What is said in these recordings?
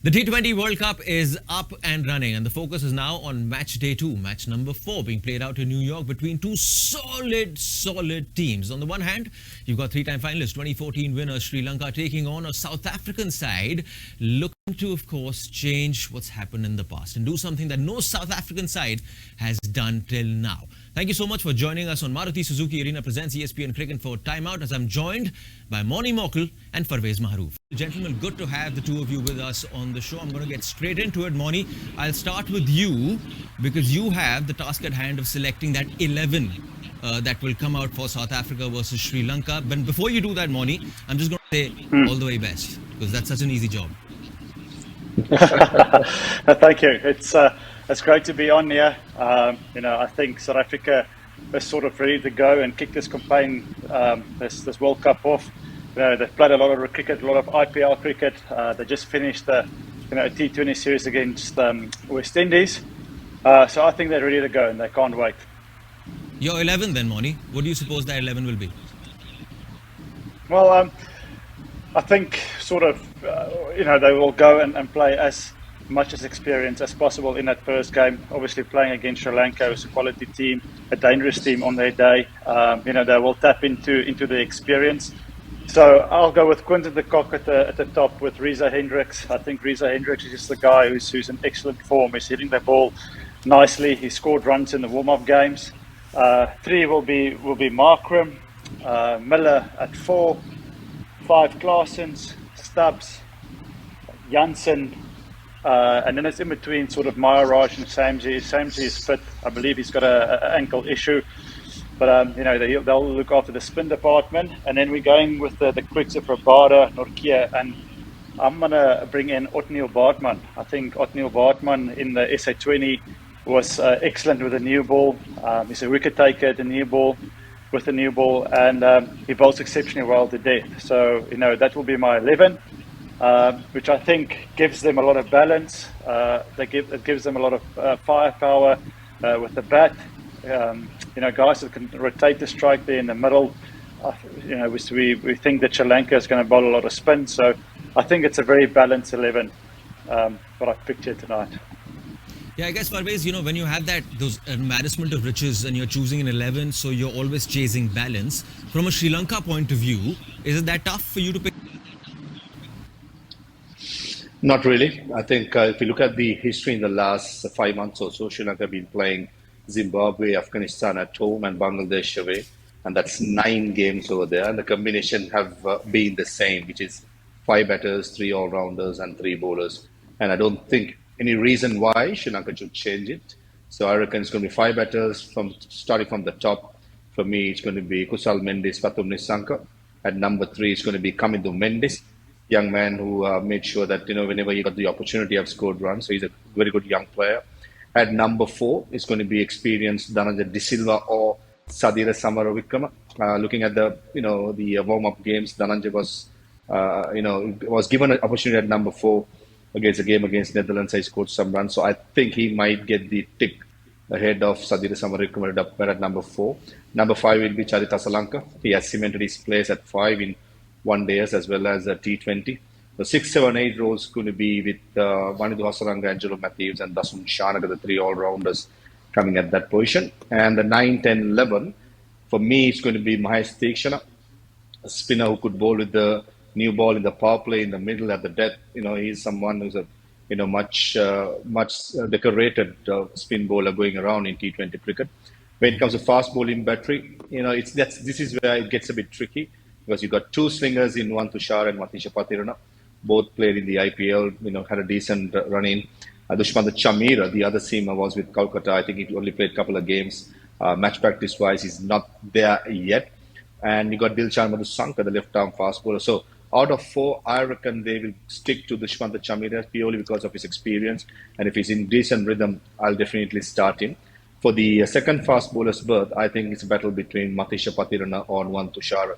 The T20 World Cup is up and running, and the focus is now on match day two, match number 4, being played out in New York between two solid teams. On the one hand, you've got three-time finalists, 2014 winner Sri Lanka taking on a South African side looking to, of course, change what's happened in the past and do something that no South African side has done till now. Thank you so much for joining us on Maruti Suzuki Arena Presents ESPN Cricket for Time Out, as I'm joined by Moni Mokal and Parvez Maharouf. Gentlemen, good to have the two of you with us on the show. I'm going to get straight into it. Moni, I'll start with you because you have the task at hand of selecting that 11 that will come out for South Africa versus Sri Lanka. But before you do that, Moni, I'm just going to say all the way best because that's such an easy job. Thank you. It's great to be on here. I think South Africa is sort of ready to go and kick this campaign, this World Cup off. They've played a lot of cricket, a lot of IPL cricket. They just finished a T20 series against West Indies. So I think they're ready to go and they can't wait. Your 11 then, Moni. What do you suppose that 11 will be? Well, I think they will go and play as much as experience as possible in that first game. Obviously playing against Sri Lanka is a quality team, a dangerous team on their day. They will tap into the experience. So I'll go with Quinton de Kock at the top with Reza Hendricks. I think Reza Hendricks is just the guy who's in excellent form. He's hitting the ball nicely. He scored runs in the warm-up games. 3 will be Markram, Miller at 4, 5 Klaasens, Stubbs, Jansen, and then it's in between sort of Maharaj and Samji. Samji is fit. I believe he's got an ankle issue. But, they'll look after the spin department. And then we're going with the quicks of Rabada, Nortje, and I'm going to bring in Otniel Baartman. I think Otniel Baartman in the SA20 was excellent with the new ball. He's a wicket taker at the new ball, and he bowls exceptionally well to death. So, that will be my 11. Which I think gives them a lot of balance. It gives them a lot of firepower with the bat. Guys that can rotate the strike there in the middle. We think that Sri Lanka is going to bowl a lot of spin. So I think it's a very balanced 11 what I've picked here tonight. Yeah, I guess, Parvez, when you have those embarrassment of riches and you're choosing an 11, so you're always chasing balance. From a Sri Lanka point of view, is it that tough for you to pick? Not really. I think if you look at the history in the last 5 months or so, Sri Lanka have been playing Zimbabwe, Afghanistan at home and Bangladesh away. And that's 9 games over there. And the combination have been the same, which is 5 batters, 3 all-rounders and 3 bowlers. And I don't think any reason why Sri Lanka should change it. So I reckon it's going to be 5 batters starting from the top. For me, it's going to be Kusal Mendis, Pathum Nissanka. At number 3, it's going to be Kamindu Mendis. Young man who made sure that, whenever he got the opportunity, I've scored runs. So he's a very good young player. At number 4, it's going to be experienced Dhananjay De Silva or Sadira Samaravikrama. Looking at the warm-up games, Dhananjay was given an opportunity at number 4 against a game against Netherlands. He scored some runs. So I think he might get the tick ahead of Sadira Samaravikrama at number 4. Number 5 will be Charith Asalanka. He has cemented his place at 5 in one days as well as a T20. The 6, 7, 8 roles going to be with Wanindu Hasaranga, Angelo Matthews and Dasun Shanaka, the 3 all-rounders coming at that position. And the 9, 10, 11, for me, it's going to be Mahesh Theekshana, a spinner who could bowl with the new ball in the power play in the middle at the death. He's someone who's a much decorated spin bowler going around in T20 cricket. When it comes to fast bowling battery, this is where it gets a bit tricky. Because you've got 2 swingers in Wan Tushar and Matisha Pathirana. Both played in the IPL, had a decent run-in. Dushmantha Chameera, the other seamer, was with Kolkata. I think he only played a couple of games. Match practice-wise, he's not there yet. And you got Dilshan Madhusankar, the left-arm fast bowler. So out of 4, I reckon they will stick to Dushmantha Chameera purely because of his experience. And if he's in decent rhythm, I'll definitely start him. For the second fast bowler's berth, I think it's a battle between Matisha Pathirana or Wan Tushar.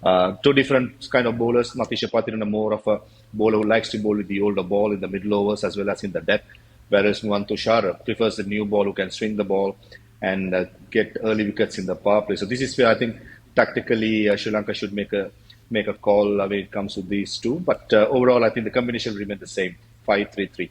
2 different kind of bowlers. Matisha Pathirana more of a bowler who likes to bowl with the older ball in the middle overs as well as in the depth, whereas Wan Tushar prefers the new ball who can swing the ball and get early wickets in the power play. So this is where I think tactically Sri Lanka should make a call when it comes to these 2. But overall, I think the combination will remain the same. 5-3-3.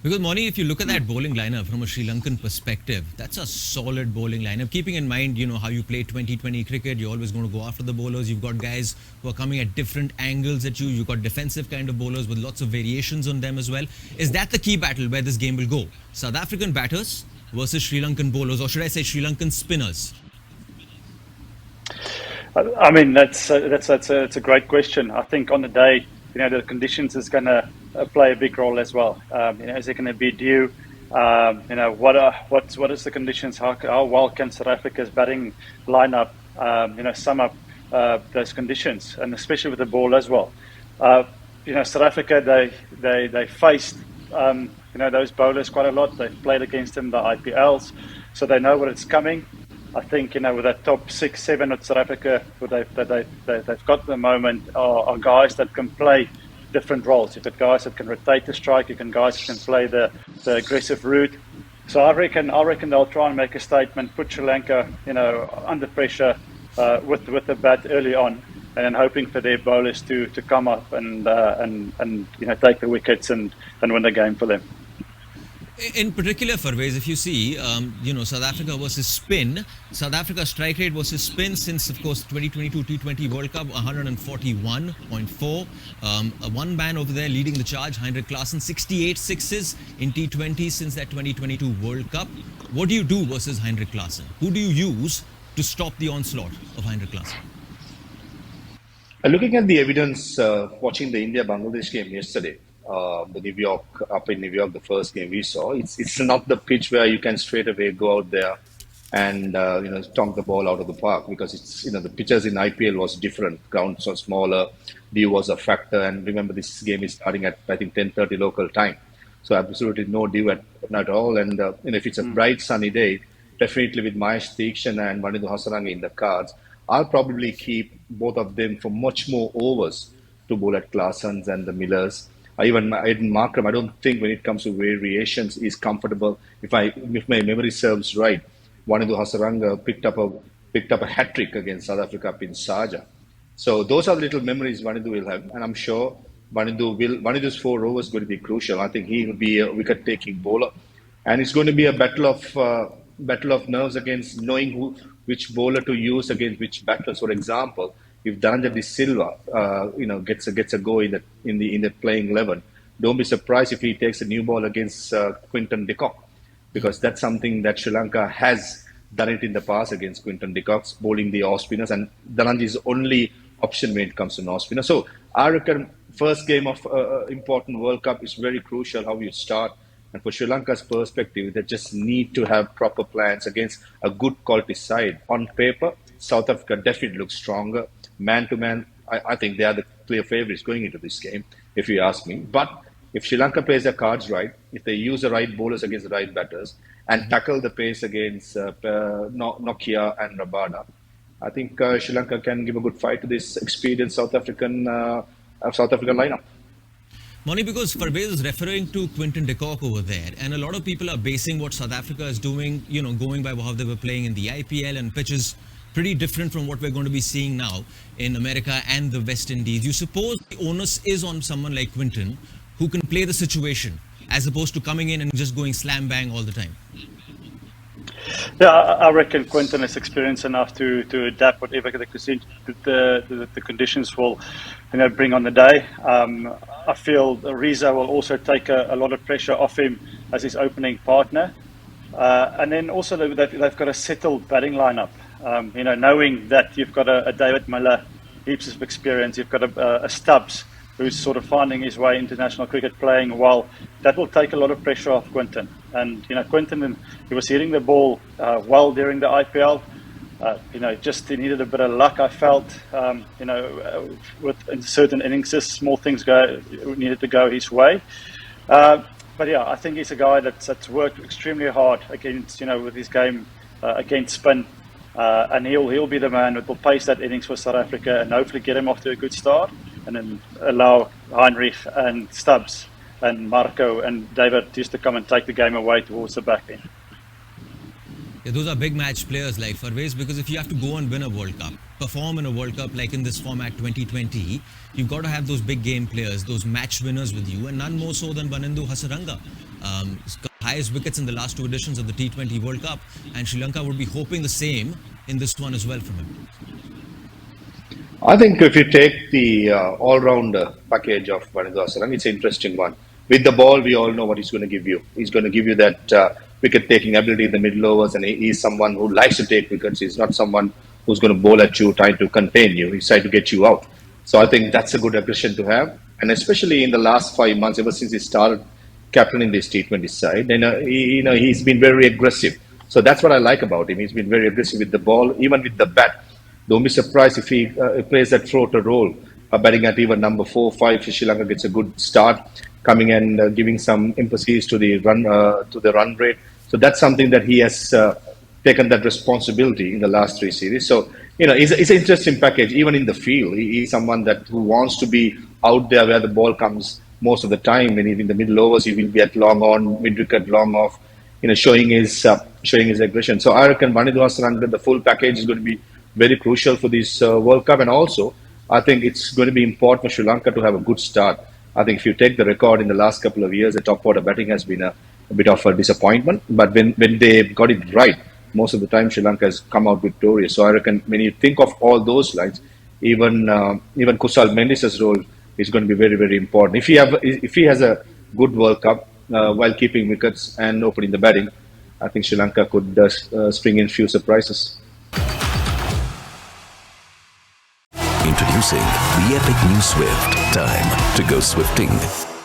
Because, Moni, if you look at that bowling lineup from a Sri Lankan perspective, that's a solid bowling lineup. Keeping in mind, how you play 2020 cricket, you're always going to go after the bowlers. You've got guys who are coming at different angles at you. You've got defensive kind of bowlers with lots of variations on them as well. Is that the key battle where this game will go? South African batters versus Sri Lankan bowlers, or should I say Sri Lankan spinners? I mean, that's a great question. I think on the day, the conditions is going to play a big role as well. Is it going to be dew? What is the conditions? How well can South Africa's batting lineup, sum up those conditions, and especially with the ball as well. South Africa they faced those bowlers quite a lot. They've played against them in the IPLs, so they know what it's coming. I think with that top 6, 7 of South Africa, they've got at the moment are guys that can play different roles. You've got guys that can rotate the strike. You can guys that can play the aggressive route. So I reckon they'll try and make a statement, put Sri Lanka under pressure with the bat early on, and then hoping for their bowlers to come up and take the wickets and win the game for them. In particular, Parvez, if you see, South Africa versus spin, South Africa's strike rate versus spin since, of course, 2022 T20 World Cup, 141.4. One man over there leading the charge, Heinrich Klaasen, 68 sixes in T20 since that 2022 World Cup. What do you do versus Heinrich Klaasen? Who do you use to stop the onslaught of Heinrich Klaasen? Looking at the evidence, watching the India-Bangladesh game yesterday, up in New York, the first game we saw, it's not the pitch where you can straight away go out there and stonk the ball out of the park, because it's the pitches in IPL was different. Grounds are smaller, dew was a factor, and remember this game is starting at I think 10:30 local time, so absolutely no dew at all. And if it's a bright sunny day, definitely with Mahesh Theekshan and Wanindu Hasaranga in the cards, I'll probably keep both of them for much more overs to bowl at Klaasens and the Millers. Even Aiden Markram, I don't think when it comes to variations is comfortable. If my memory serves right, Wanindu Hasaranga picked up a hat trick against South Africa up in Sharjah. So those are the little memories Wanindu will have, and I'm sure Wanindu's 4 overs is going to be crucial. I think he will be a wicket-taking bowler, and it's going to be a battle of nerves against knowing which bowler to use against which batters. For example, if Dhananjay De Silva, gets a go in the playing 11, don't be surprised if he takes a new ball against Quinton de Kock, because that's something that Sri Lanka has done it in the past against Quinton de Kock, bowling the off spinners, and Dhananjay's only option when it comes to off spinner. So I reckon first game of important World Cup is very crucial how you start. And for Sri Lanka's perspective, they just need to have proper plans against a good quality side. On paper, South Africa definitely looks stronger. Man to man, I think they are the clear favourites going into this game, if you ask me. But if Sri Lanka plays their cards right, if they use the right bowlers against the right batters, and tackle the pace against Nokia and Rabada, I think Sri Lanka can give a good fight to this experienced South African lineup. Moni, because Parvez is referring to Quinton de Kock over there, and a lot of people are basing what South Africa is doing, going by how they were playing in the IPL, and pitches pretty different from what we're going to be seeing now in America and the West Indies. You suppose the onus is on someone like Quinton, who can play the situation, as opposed to coming in and just going slam bang all the time? Yeah, I reckon Quinton is experienced enough to adapt whatever the conditions will bring on the day. I feel Reza will also take a lot of pressure off him as his opening partner. And then also they've got a settled batting lineup. Knowing that you've got a David Miller, heaps of experience, you've got a Stubbs who's sort of finding his way international cricket playing well, that will take a lot of pressure off Quinton. And Quinton, he was hitting the ball well during the IPL. Just he needed a bit of luck, I felt. With in certain innings, small things needed to go his way. But yeah, I think he's a guy that's worked extremely hard against with his game against spin. And he'll be the man that will pace that innings for South Africa and hopefully get him off to a good start, and then allow Heinrich and Stubbs and Marco and David just to come and take the game away towards the back end. Yeah, those are big match players like Parvez, because if you have to go and win a World Cup, perform in a World Cup like in this format 2020, you've got to have those big game players, those match winners with you, and none more so than Banendu Hasaranga. He's got highest wickets in the last 2 editions of the T20 World Cup, and Sri Lanka would be hoping the same in this one as well from him. I think if you take the all-round package of Banendu Hasaranga, it's an interesting one. With the ball, we all know what he's going to give you. He's going to give you that wicket-taking ability in the middle overs, and he's someone who likes to take wickets. He's not someone who's going to bowl at you, trying to contain you. He's trying to get you out. So I think that's a good aggression to have. And especially in the last 5 months, ever since he started captaining this T20 side, he's been very aggressive. So that's what I like about him. He's been very aggressive with the ball, even with the bat. Don't be surprised if he plays that floater role, batting at even number 4, 5. Sri Lanka gets a good start, coming and giving some emphasis to the run rate. So that's something that he has taken that responsibility in the last 3 series. So it's an interesting package. Even in the field, he's someone who wants to be out there where the ball comes most of the time. When he's in the middle overs, he will be at long on, mid wicket, long off. Showing his aggression. So I reckon Banendu Hasaranga, the full package, is going to be very crucial for this World Cup. And also, I think it's going to be important for Sri Lanka to have a good start. I think if you take the record in the last couple of years, the top order batting has been a bit of a disappointment. But when they got it right, most of the time Sri Lanka has come out victorious. So I reckon when you think of all those lines, even Kusal Mendis's role is going to be very, very important. If he has a good World Cup while keeping wickets and opening the batting, I think Sri Lanka could spring in few surprises. Introducing the epic new Swift. Time to go Swifting.